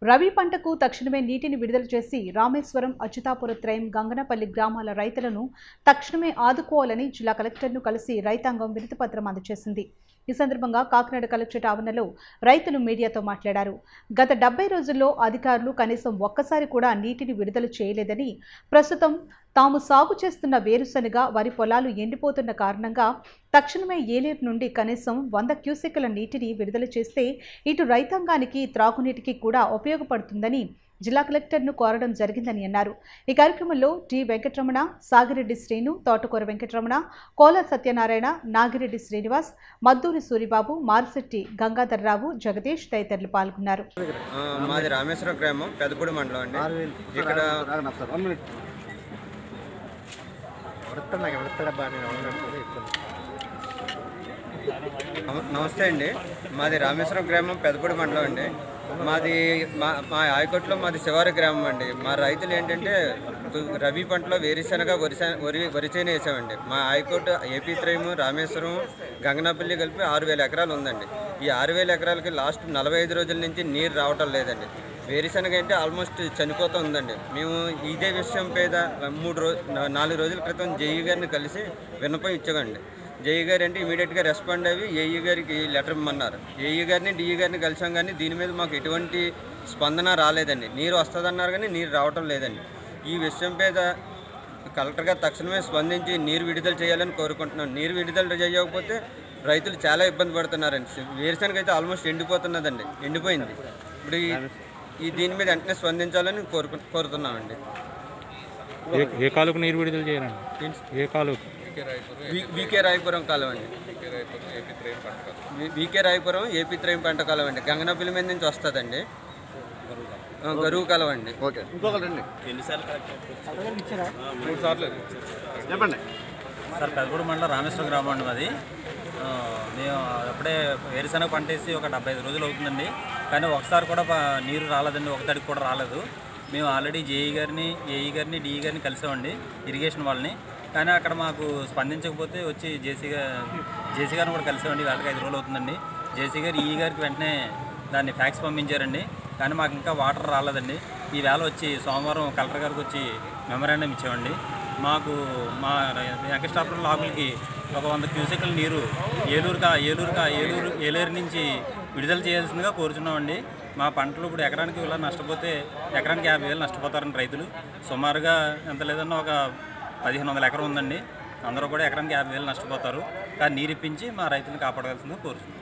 రవి పంటకు తక్షణమే నీటిని విడుదల చేసి రామేశ్వరం, అచ్యుతాపురత్రయం, గంగనపల్లి గ్రామాల రైతులను తక్షణమే ఆదుకోవాలని జిల్లా కలెక్టర్ను కలిసి రైతాంగం వినతిపత్రం అందజేసింది. ఈ సందర్భంగా కాకినాడ కలెక్టరేట్ ఆవరణలో రైతులు మీడియాతో మాట్లాడారు. గత 70 రోజుల్లో అధికారులు కనీసం ఒక్కసారి కూడా నీటిని విడుదల చేయలేదని, ప్రస్తుతం తాము సాగు చేస్తున్న వేరుశనగ, వరి పొలాలు ఎండిపోతున్న కారణంగా తక్షణమే ఏలేరు నుండి కనీసం 100 క్యూసెక్కుల నీటిని విడుదల చేస్తే ఇటు రైతాంగానికి, త్రాగునీటికి కూడా ఉపయోగపడుతుందని జిల్లా కలెక్టర్ను కోరడం జరిగిందని అన్నారు. ఈ కార్యక్రమంలో టి వెంకటరమణ, సాగిరెడ్డి శ్రీను, తోటకూర వెంకటరమణ, కోల సత్యనారాయణ, నాగిరెడ్డి శ్రీనివాస్, మద్దూరి సూరిబాబు, మారిశెట్టి గంగాధర్రావు, జగదీష్ తదితరులు పాల్గొన్నారు. మాది రామేశ్వరం గ్రామం, పెదపూడి మండలం అండి. ఇక్కడ నమస్తే అండి. మాది రామేశ్వరం గ్రామం, పెదపూడి మండలం అండి. మాది మా ఆయకొట్లో మాది శివారు గ్రామం అండి. మా రైతులు ఏంటంటే రబీ పంటలో వేరుశనగ, వరిచేను వేసామండి. మా ఆయకొట్టు ఏపీ త్రయము, రామేశ్వరం, గంగనపల్లి కలిపి 6000 ఎకరాలు ఉందండి. ఈ 6000 ఎకరాలకి లాస్ట్ 45 రోజుల నుంచి నీరు రావటం లేదండి. వేరుశనగ అంటే ఆల్మోస్ట్ చనిపోతూ ఉందండి. మేము ఇదే విషయం మీద 4 రోజుల క్రితం జేఈ గారిని కలిసి విన్నపం ఇచ్చామండి. జేఈ గారు అంటే ఇమీడియట్గా రెస్పాండ్ అయ్యి ఏఈ గారికి లెటర్ ఇమ్మన్నారు. ఏఈ గారిని, డిఈ గారిని కలిసాం, కానీ దీని మీద మాకు ఎటువంటి స్పందన రాలేదండి. నీరు వస్తుందన్నారు కానీ నీరు రావటం లేదండి. ఈ విషయం మీద కలెక్టర్ గారు తక్షణమే స్పందించి నీరు విడుదల చేయాలని కోరుకుంటున్నాం. నీరు విడుదల చేయకపోతే రైతులు చాలా ఇబ్బంది పడుతున్నారండి. వేరుశనగ అయితే ఆల్మోస్ట్ ఎండిపోతున్నదండి, ఎండిపోయింది. ఇప్పుడు ఈ దీని మీద వెంటనే స్పందించాలని కోరుతున్నామండి. ఏ కాలుకు నీరు విడుదల చేయాలండి? ఏ కాలుకు? వికే రాయపురం కాలం అండి. వికే రాయపురం ఏపీ త్రయం పంట కాలం అండి. గంగనపల్లి మీద నుంచి వస్తుందండి. గరువు కాలం అండి. చెప్పండి సార్. పెదపూడి మండలం, రామేశ్వరం గ్రామం అండి మాది. మేము అప్పుడే వేరుశనగ పంట వేసి ఒక 75 రోజులు అవుతుందండి. కానీ ఒకసారి కూడా నీరు రాలేదండి, ఒక తడికి కూడా రాలేదు. మేము ఆల్రెడీ జేఈ గారిని, ఏఈ గారిని, డిఈ గారిని కలిసామండి, ఇరిగేషన్ వాళ్ళని. కానీ అక్కడ మాకు స్పందించకపోతే వచ్చి జేసీ గారిని కూడా కలిసామండి. వాళ్ళకి 5 రోజులు అవుతుందండి. జేసీ గారు ఈఈ గారికి వెంటనే దాన్ని ఫ్యాక్స్ పంపించారండి. కానీ మాకు ఇంకా వాటర్ రాలేదండి. ఈ వేళ వచ్చి సోమవారం కలెక్టర్ గారికి వచ్చి మెమరాండం ఇచ్చామండి. మాకు మా వెంకటాపురం లాగులకి ఒక 100 క్యూసెక్కుల నీరు ఏలేరు నుంచి విడుదల చేయాల్సిందిగా కోరుచున్నామండి. మా పంటలు ఇప్పుడు ఎకరానికి ఇలా నష్టపోతే ఎకరానికి 50,000 నష్టపోతారండి రైతులు. సుమారుగా ఎంత లేదన్నా ఒక 1500 ఎకరం ఉందండి. అందరూ కూడా ఎకరానికి 50,000 నష్టపోతారు. కానీ నీరు ఇప్పించి మా రైతులను కాపాడవలసిందిగా కోరుచున్నాం.